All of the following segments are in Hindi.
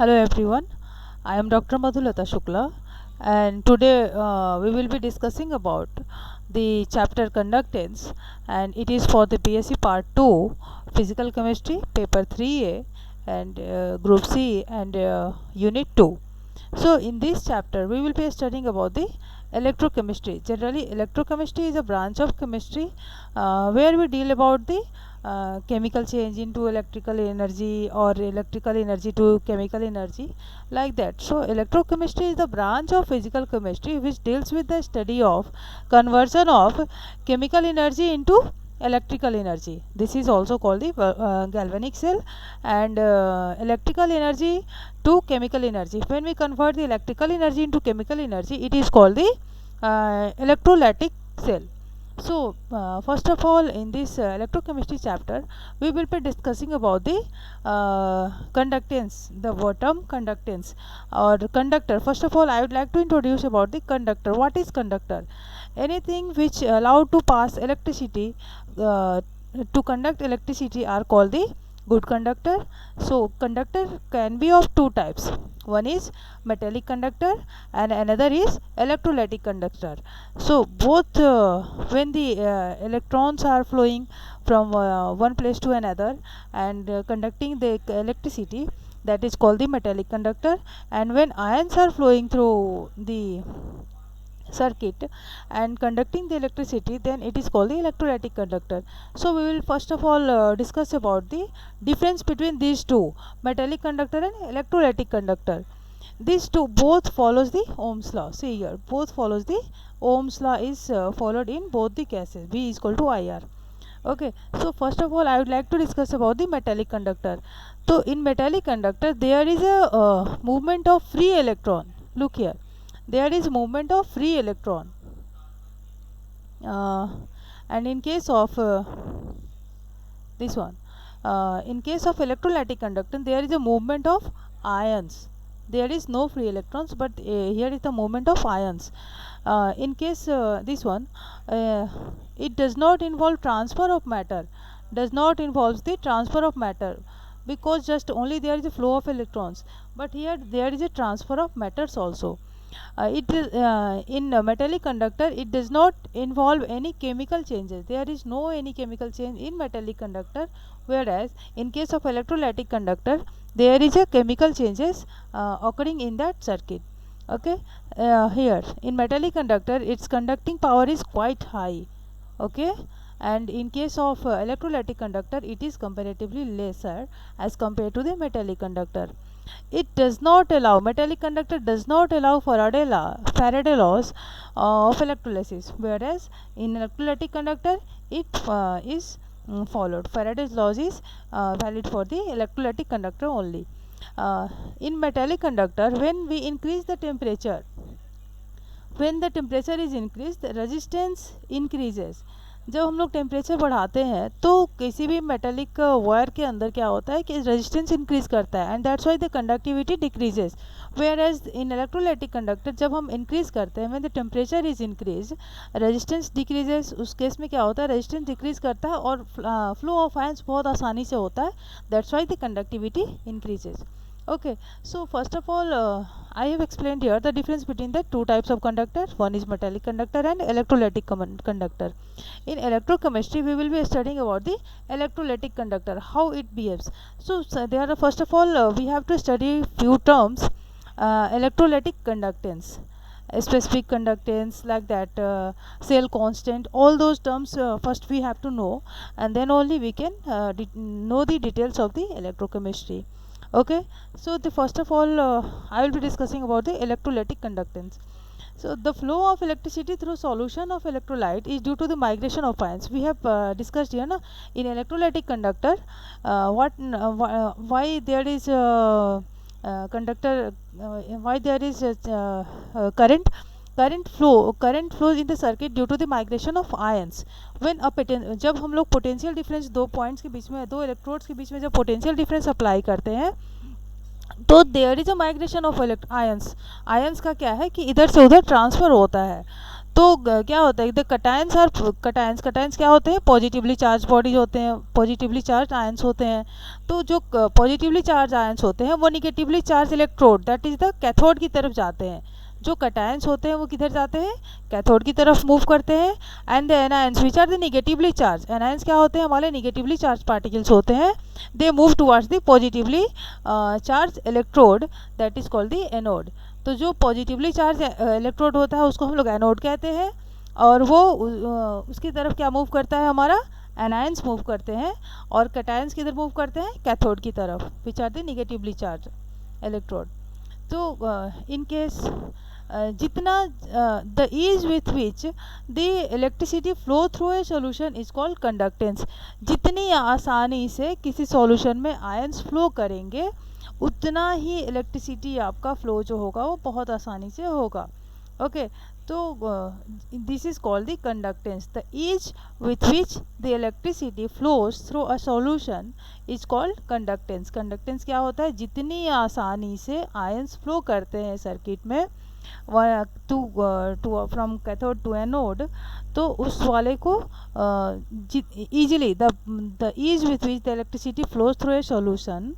Hello everyone, I am Dr. Madhulata Shukla, and today we will be discussing about the chapter conductance, and it is for the BSc Part 2 Physical Chemistry Paper 3A and Group C and Unit 2. So in this chapter we will be studying about the electrochemistry. Generally electrochemistry is a branch of chemistry where we deal about the chemical change into electrical energy or electrical energy to chemical energy, like that. So electrochemistry is the branch of physical chemistry which deals with the study of conversion of chemical energy into electrical energy. This is also called the galvanic cell, and electrical energy to chemical energy. When we convert the electrical energy into chemical energy, it is called the electrolytic cell. So first of all, in this electrochemistry chapter we will be discussing about the conductance, the term conductance or conductor. First of all, I would like to introduce about the conductor. What is conductor? Anything which allow to pass electricity, uh, to conduct electricity, are called the good conductor. So conductor can be of two types. One is metallic conductor and another is electrolytic conductor. So both when the electrons are flowing from one place to another and conducting the electricity, that is called the metallic conductor, and when ions are flowing through the circuit and conducting the electricity, then it is called the electrolytic conductor. So we will first of all discuss about the difference between these two, metallic conductor and electrolytic conductor. These two both follows the Ohm's law. See here, both follows the Ohm's law is followed in both the cases. V is equal to IR. Okay, so first of all I would like to discuss about the metallic conductor. So in metallic conductor there is a movement of free electron. Look here, there is movement of free electron, uh, and in case of this one, in case of electrolytic conductance there is a movement of ions. There is no free electrons, but here is the movement of ions. In case this one, uh, it does not involve transfer of matter, does not involves the transfer of matter, because just only there is a flow of electrons, but here there is a transfer of matters also. It is in a metallic conductor it does not involve any chemical changes. There is no any chemical change in metallic conductor, whereas in case of electrolytic conductor there is a chemical changes occurring in that circuit. Okay, here in metallic conductor its conducting power is quite high. Okay, and in case of electrolytic conductor it is comparatively lesser as compared to the metallic conductor. It does not allow, metallic conductor does not allow Faraday laws of electrolysis, whereas in electrolytic conductor it is followed. Faraday's laws is valid for the electrolytic conductor only. In metallic conductor, when we increase the temperature, when the temperature is increased, the resistance increases. जब हम लोग टेम्परेचर बढ़ाते हैं तो किसी भी मेटेलिक वायर के अंदर क्या होता है कि रेजिस्टेंस इंक्रीज करता है, and that's why the conductivity decreases. Whereas in electrolytic conductor जब हम इंक्रीज करते हैं, when the temperature is increase resistance decreases. उस केस में क्या होता है, रेजिस्टेंस डिक्रीज करता है और फ्लो ऑफ आयंस बहुत आसानी से होता है. That's why the conductivity increases. Okay, so first of all I have explained here the difference between the two types of conductor. One is metallic conductor and electrolytic conductor. In electrochemistry we will be studying about the electrolytic conductor, how it behaves. So there are, first of all we have to study few terms. Electrolytic conductance, specific conductance, like that, cell constant, all those terms first we have to know, and then only we can know the details of the electrochemistry. Okay, so the first of all I will be discussing about the electrolytic conductance. So the flow of electricity through solution of electrolyte is due to the migration of ions. We have discussed here, na, in electrolytic conductor why there is conductor, why there is current flows in the circuit due to the migration of ions. when जब हम लोग पोटेंशियल डिफरेंस दो पॉइंट्स के बीच में, दो इलेक्ट्रोड्स के बीच में जब पोटेंशियल डिफरेंस अप्लाई करते हैं, तो there is a migration of ions. Ions का क्या है कि इधर से उधर ट्रांसफ़र होता है. तो क्या होता है, द कटायंस और कटायंस क्या होते हैं, पॉजिटिवली चार्ज बॉडीज होते हैं, पॉजिटिवली चार्ज आयंस होते हैं। तो जो पॉजिटिवली चार्ज आयंस होते हैं वो negatively charge electrode that is the cathode की तरफ जाते हैं। जो कटायंस होते हैं वो किधर जाते हैं, कैथोड की तरफ मूव करते हैं। And the anions which are the negatively charge, anions क्या होते हैं, हमारे निगेटिवली चार्ज पार्टिकल्स होते हैं, they move towards the positively charge electrode that is called the anode. तो जो पॉजिटिवली चार्ज इलेक्ट्रोड होता है उसको हम लोग एनोड कहते हैं, और वो उसकी तरफ क्या मूव करता है, हमारा एनायंस मूव करते हैं, और कटायंस किधर मूव करते हैं, कैथोड की तरफ, which are the negatively charge electrode. तो इन केस जितना the ease with which the electricity flow through a solution is called conductance. जितनी आसानी से किसी सॉल्यूशन में आयंस फ्लो करेंगे उतना ही इलेक्ट्रिसिटी आपका फ्लो जो होगा वो बहुत आसानी से होगा। ओके, तो this is called the conductance. The ease with which the electricity flows through a solution is called conductance. Conductance क्या होता है, जितनी आसानी से आयंस फ्लो करते हैं सर्किट में to from cathode to anode, तो उस वाले को easily the ease with which the electricity flows through a solution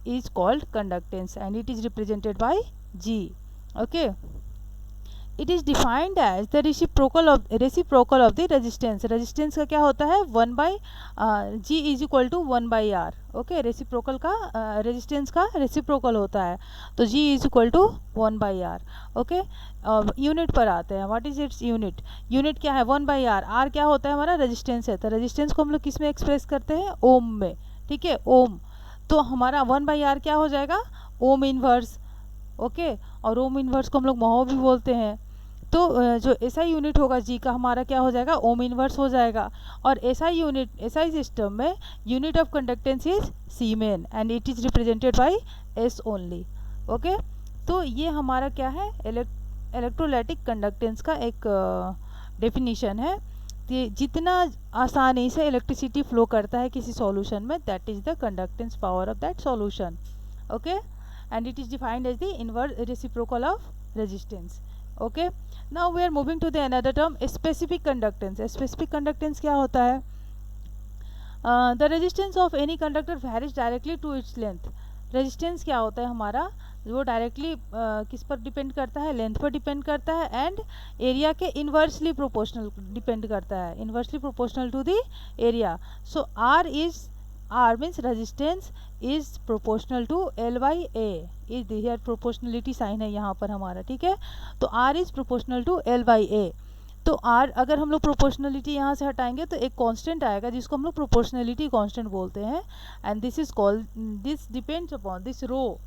is called conductance and it is represented by G. Okay, it is defined as the reciprocal of the resistance. resistance का क्या होता है, 1 by G is equal to 1 by R. okay, reciprocal का resistance का reciprocal होता है, तो G is equal to 1 by R. okay, unit पर आते हैं, what is its unit, unit क्या है 1 by R. R क्या होता है, हमारा रेजिस्टेंस है, तो रेजिस्टेंस को हम लोग किस में एक्सप्रेस करते हैं, ओम में। ठीक है, ओम, तो हमारा 1 by R क्या हो जाएगा, ओम इनवर्स। ओके, और ओम इनवर्स को हम लोग महो भी बोलते हैं। तो जो एसआई यूनिट होगा जी का हमारा क्या हो जाएगा, ओम इनवर्स हो जाएगा। और एसआई यूनिट, एसआई सिस्टम में unit of conductance is siemens and it is represented by S only. Okay, तो ये हमारा क्या है, इलेक्ट्रोलाइटिक कंडक्टेंस का एक डेफिनीशन है कि जितना आसानी से इलेक्ट्रिसिटी फ्लो करता है किसी सॉल्यूशन में, that is the conductance power of that solution. Okay, and it is defined as the inverse reciprocal of resistance. Okay, now we are moving to the another term, specific conductance. Specific conductance क्या होता है, the resistance of any conductor varies directly to its length. Resistance क्या होता है हमारा, वो डायरेक्टली किस पर डिपेंड करता है, लेंथ पर डिपेंड करता है, एंड एरिया के इन्वर्सली प्रोपोर्शनल डिपेंड करता है, inversely proportional to the area. So R means resistance is proportional to L by A, is here proportionality sign है यहाँ पर हमारा। ठीक है, तो R is proportional to L by A. तो आर अगर हम लोग प्रोपोर्शनलिटी यहाँ से हटाएंगे तो एक कांस्टेंट आएगा जिसको हम लोग प्रोपोर्शनलिटी कांस्टेंट बोलते हैं, and this is called, this depends upon this rho.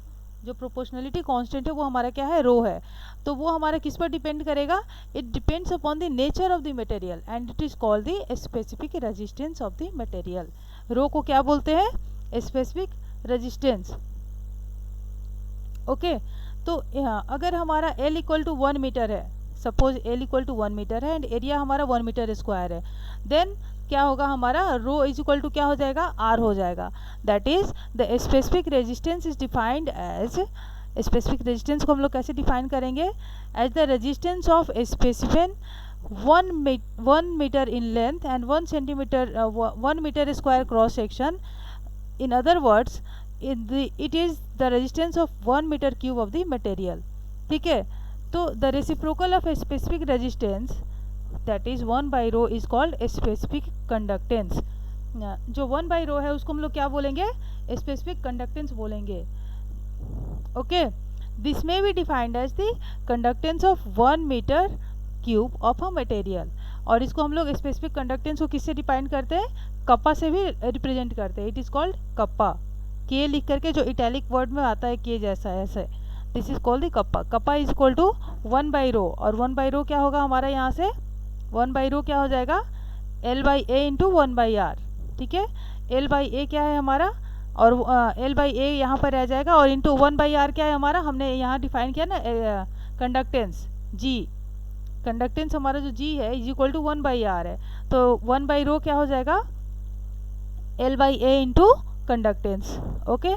जो प्रोपोर्शनलिटी कांस्टेंट है वो हमारा क्या है, रो है। तो वो हमारा किस पर डिपेंड करेगा, it depends upon the nature of the material and it is called the specific resistance of the material. Rho को क्या बोलते हैं, स्पेसिफिक रेजिस्टेंस। ओके, तो अगर हमारा L इक्वल टू 1 मीटर है, suppose L equal to 1 metre है एंड एरिया हमारा 1 मीटर स्क्वायर है, देन क्या होगा, हमारा रो इज इक्वल टू क्या हो जाएगा, आर हो जाएगा। That is the specific resistance is defined as, specific resistance को हम लोग कैसे डिफाइन करेंगे, as the resistance of specimen 1 metre in length and 1 centimetre 1 metre square cross section. In other words it is the resistance of 1 meter cube of the material. ठीक है, तो the reciprocal of a specific resistance that is 1 by rho is called specific conductance. जो 1 by rho है उसको हम लोग क्या बोलेंगे, specific conductance बोलेंगे। Okay, this may be defined as the conductance of 1 meter cube of a material। और इसको हम लोग specific conductance को किससे डिफाइन करते हैं, कप्पा से भी रिप्रेजेंट करते हैं। इट इज कॉल्ड कप्पा, के लिख करके जो इटैलिक वर्ड में आता है के जैसा ऐसे, this is called the kappa. Kappa is equal to 1 by rho, और 1 बाई रो क्या होगा हमारा, यहाँ से 1 बाई रो क्या हो जाएगा, L by A into 1 by R. ठीक है, एल बाई ए क्या है हमारा, और एल बाई ए यहाँ पर रह जाएगा, और इंटू 1 बाई आर क्या है हमारा, हमने यहाँ डिफाइन किया ना कंडक्टेंस जी। कंडक्टेंस हमारा जो जी है is equal to 1 by R है, तो 1 बाई रो क्या हो जाएगा, L by A into conductance. Okay,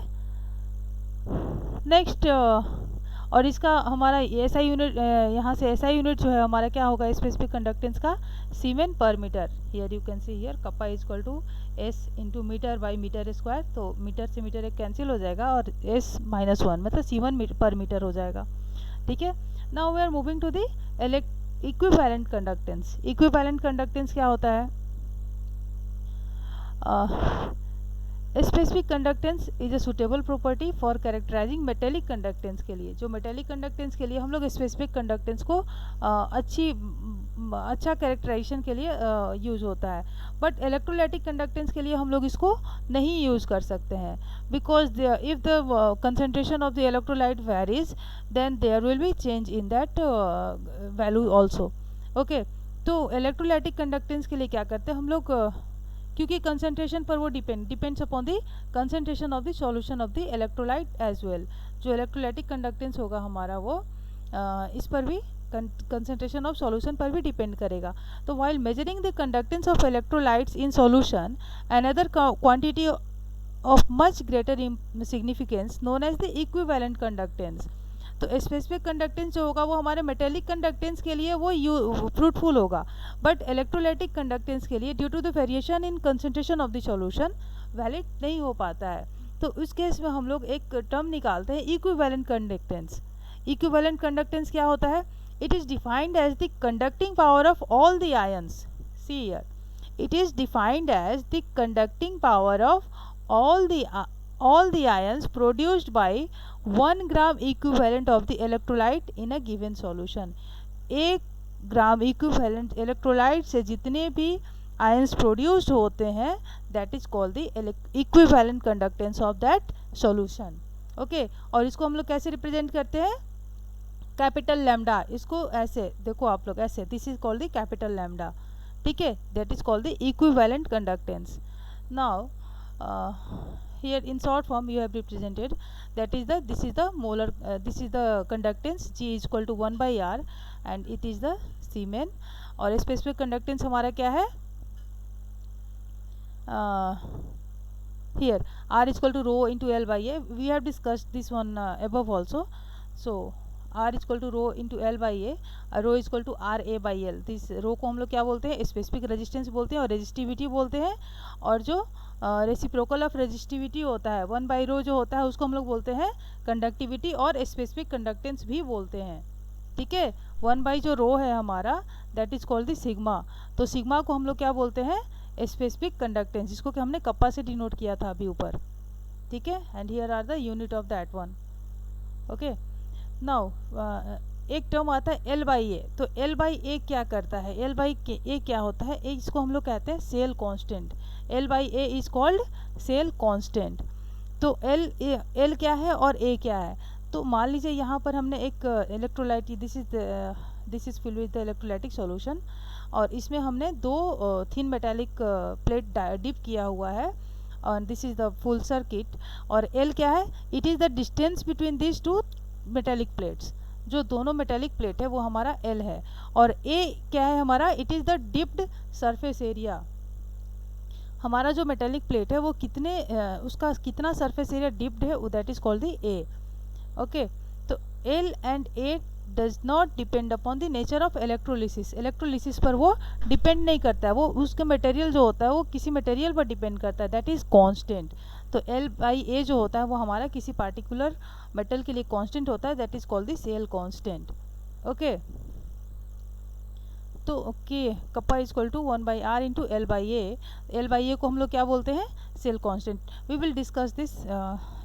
next और इसका हमारा एसआई यूनिट, यहाँ से एसआई यूनिट जो है हमारा क्या होगा स्पेसिफिक कंडक्टेंस का, siemens per metre. Here you can see here kappa is equal to S into metre by metre square, तो मीटर से मीटर एक कैंसिल हो जाएगा और एस -1 मतलब सीमेन पर मीटर हो जाएगा। ठीक है, now we are moving to the equivalent conductance. Equivalent conductance क्या होता है? Specific conductance is a suitable property for characterising metallic conductance के लिए। जो मेटेलिक कंडक्टेंस के लिए हम लोग स्पेसिफिक कंडक्टेंस को अच्छा कैरेक्टराइजेशन के लिए यूज़ होता है, बट इलेक्ट्रोलाइटिक कंडक्टेंस के लिए हम लोग इसको नहीं यूज़ कर सकते हैं, because if the concentration of the electrolyte varies then there will be change in that value also. Okay, तो इलेक्ट्रोलाइटिक कंडक्टेंस के लिए क्या करते हैं हम लोग, क्योंकि कंसंट्रेशन पर वो depends upon the concentration of the solution of the electrolyte as well. जो इलेक्ट्रोलाइटिक कंडक्टेंस होगा हमारा वो इस पर भी कंसंट्रेशन ऑफ सॉल्यूशन पर भी डिपेंड करेगा। तो while measuring the conductance of electrolytes in solution another quantity of much greater significance known as the equivalent conductance. तो स्पेसिफिक कंडक्टेंस जो होगा वो हमारे मेटेलिक कंडक्टेंस के लिए वो फ्रूटफुल होगा, बट इलेक्ट्रोलाइटिक कंडक्टेंस के लिए due to the variation in concentration of the solution valid नहीं हो पाता है। तो उस केस में हम लोग एक टर्म निकालते हैं इक्विवेलेंट कंडक्टेंस। इक्विवेलेंट कंडक्टेंस क्या होता है? It is defined as the conducting power of all the ions. See here, it is defined as the conducting power of all the ions produced by 1 gram equivalent of the electrolyte in a given solution। 1 gram equivalent electrolyte से जितने भी आयंस प्रोड्यूस्ड होते हैं that is called the equivalent conductance of that solution. Okay, और इसको हम लोग कैसे रिप्रेजेंट करते हैं? Capital lambda. इसको ऐसे देखो आप लोग, ऐसे, this is called the capital lambda. ठीक है, that is called the equivalent conductance. Now here in short form you have represented that is this is the molar this is the conductance G is equal to 1 by R and it is the Siemens। और specific conductance हमारा क्या है? Here R is equal to rho into L by A, we have discussed this one above also। so R is equal to rho into L by A, rho is equal to RA by L। This rho को हम लोग क्या बोलते हैं? स्पेसिफिक रेजिस्टेंस बोलते हैं और रेजिस्टिविटी बोलते हैं, और जो रेसिप्रोकल ऑफ रेजिस्टिविटी होता है 1 बाई रो जो होता है उसको हम लोग बोलते हैं कंडक्टिविटी और स्पेसिफिक कंडक्टेंस भी बोलते हैं। ठीक है, 1 बाई जो रो है हमारा that is called the sigma. तो सिग्मा को हम लोग क्या बोलते हैं? स्पेसिफिक कंडक्टेंस, जिसको कि हमने कप्पा से डिनोट किया था अभी ऊपर। ठीक है, and here are the unit of that one. Okay, now एक टर्म आता है एल बाई ए। तो एल बाई ए क्या करता है? एल बाई ए क्या होता है? इसको हम लोग कहते हैं cell constant. L by A is called cell constant. तो एल क्या है और ए क्या है? तो मान लीजिए यहाँ पर हमने एक electrolyte, this is filled with the electrolytic solution, और इसमें हमने 2 थिन मेटालिक प्लेट डिप किया हुआ है, और this is the full circuit. और एल क्या है? It is the distance between this 2 metallic plates. जो दोनों मेटालिक प्लेट है वो हमारा एल है। और ए क्या है हमारा? It is the dipped surface area. हमारा जो मेटालिक प्लेट है वो कितने उसका कितना सरफेस एरिया डिप्ड है, that is called the A. Okay, तो L and A does not depend upon the nature of electrolysis. Electrolysis पर वो डिपेंड नहीं करता है, वो उसका मटेरियल जो होता है वो किसी मटेरियल पर डिपेंड करता है, दैट इज कांस्टेंट। तो एल बाई ए जो होता है वो हमारा किसी पार्टिकुलर मेटल के लिए कांस्टेंट होता है, that is called the cell constant. Okay, तो okay, kappa is equal to 1 by R into L by A. L by A को हम लोग क्या बोलते हैं? Cell constant. We will discuss this.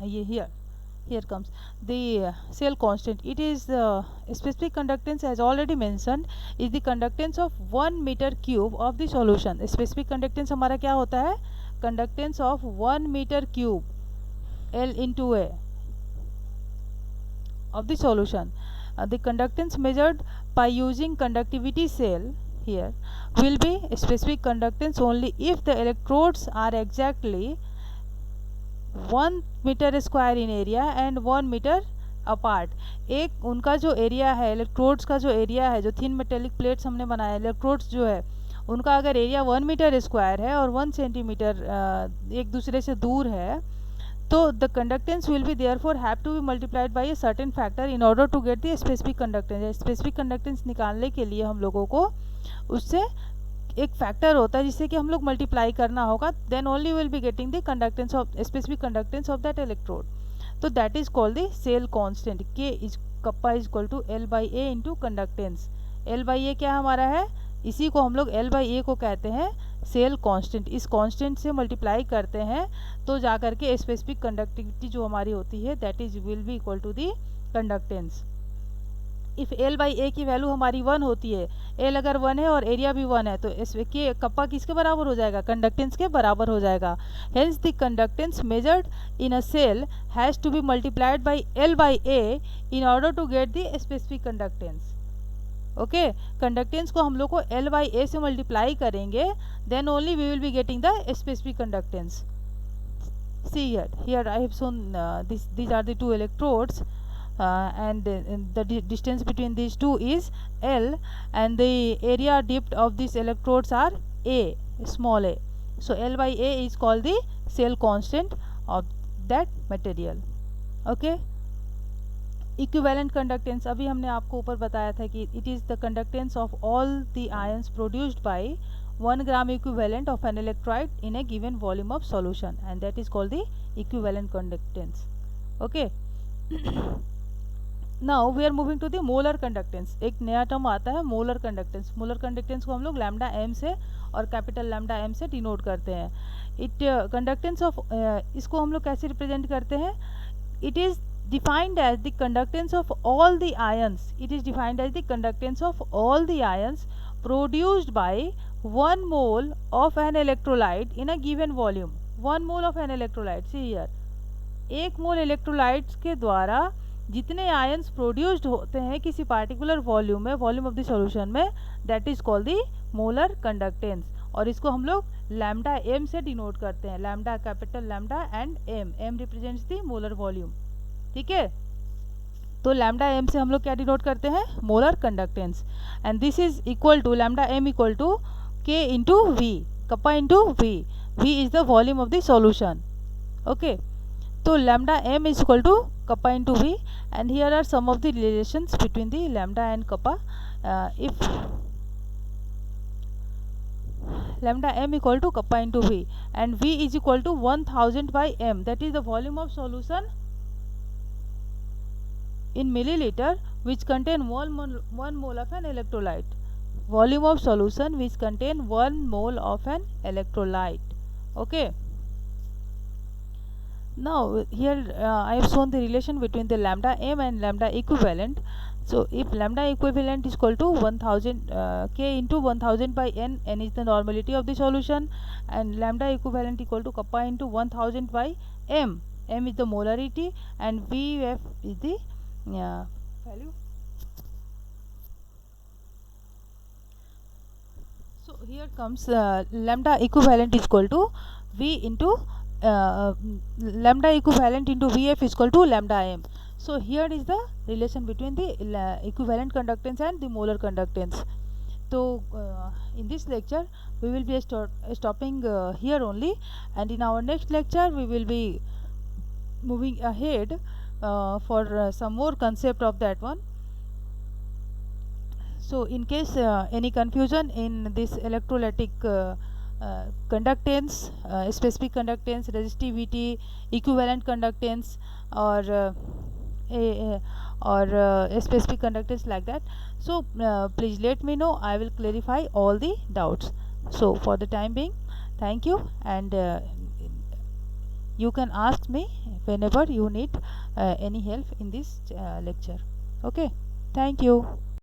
ये here comes the cell constant। it is specific conductance as already mentioned is the conductance of 1 meter cube of the solution। specific conductance हमारा क्या होता है? conductance of 1 meter cube L into A of the solution। the conductance measured by using conductivity cell here will be specific conductance only if the electrodes are exactly 1 metre square in area and 1 metre apart. एक उनका जो एरिया है, इलेक्ट्रोड्स का जो एरिया है, जो थिन मेटेलिक प्लेट्स हमने बनाया, इलेक्ट्रोड्स जो है उनका अगर एरिया 1 मीटर स्क्वायर है और 1 सेंटीमीटर एक दूसरे से दूर है, तो the conductance will be therefore have to be multiplied by a certain factor in order to get the specific conductance. Specific conductance निकालने के लिए हम लोगों को उससे एक फैक्टर होता है जिससे कि हम लोग मल्टीप्लाई करना होगा, then only will be getting the conductance of specific conductance of that electrode. तो that is called the cell constant. K is kappa is equal to L by A into conductance. L by A क्या हमारा है, इसी को हम लोग एल बाई ए को कहते हैं सेल कांस्टेंट। इस कांस्टेंट से मल्टीप्लाई करते हैं तो जा करके स्पेसिफिक कंडक्टिविटी जो हमारी होती है that is will be equal to the conductance. If L by A की वैल्यू हमारी 1 होती है, एल अगर 1 है और एरिया भी 1 है, तो इस के कप्पा किसके बराबर हो जाएगा, कंडक्टेंस के बराबर हो जाएगा। Hence the conductance measured in a cell has to be multiplied by L by A in order to get the specific conductance. Okay, conductance को हम लोग को एल बाई ए से मल्टीप्लाई करेंगे, then only we will be getting the specific conductance. See here I have shown these are the two electrodes, and the distance between these two is L, and the area dipped of these electrodes are A, small a. So L by A is called the cell constant of that material. Okay, equivalent conductance अभी हमने आपको ऊपर बताया था कि it is the conductance of all the ions produced by 1 gram equivalent of an electrolyte in a given volume of solution, and that is called the equivalent conductance. Okay. Now we are moving to the molar conductance. एक नया टर्म आता है मोलर कंडक्टेंस। मोलर कंडक्टेंस को हम लोग लैम्डा एम से और कैपिटल लैम्डा एम से डिनोट करते हैं। इट कंडक्टेंस ऑफ इसको हम लोग कैसे रिप्रेजेंट करते हैं, it is defined as the conductance of all the ions. It is defined as the conductance of all the ions produced by 1 mole of an electrolyte in a given volume. 1 mole of an electrolyte, see here, 1 mole electrolytes के द्वारा जितने आयंस प्रोड्यूस्ड होते हैं किसी पार्टिकुलर वॉल्यूम में, वॉल्यूम ऑफ द सॉल्यूशन में, that is called the molar conductance. और इसको हम लोग लैम्डा एम से डिनोट करते हैं, lambda capital lambda and M. M represents the molar volume, ठीक है। तो लैम्डा एम से हम लोग क्या डिनोट करते हैं, molar conductance. And this is equal to lambda M equal to K into V, kappa into V. V is the volume of the solution. Okay, तो lambda M is equal to kappa into V, and here are some of the relations between the lambda and kappa. If lambda m equal to kappa into v, and v is equal to 1000 by m, that is the volume of solution in milliliter which contain 1 mole of an electrolyte. Volume of solution which contain 1 mole of an electrolyte. Okay, now here I have shown the relation between the lambda m and lambda equivalent. So if lambda equivalent is equal to 1000 k into 1000 by n, n is the normality of the solution, and lambda equivalent equal to kappa into 1000 by m, m is the molarity, and vf is the value. So here comes lambda equivalent is equal to v into lambda equivalent into vf is equal to lambda m. So here is the relation between the equivalent conductance and the molar conductance. So in this lecture we will be stopping here only, and in our next lecture we will be moving ahead for some more concept of that one. So in case any confusion in this electrolytic conductance, specific conductance, resistivity, equivalent conductance, or a specific conductance like that, so please let me know. I will clarify all the doubts. So for the time being, thank you, and you can ask me whenever you need any help in this lecture. Okay, thank you.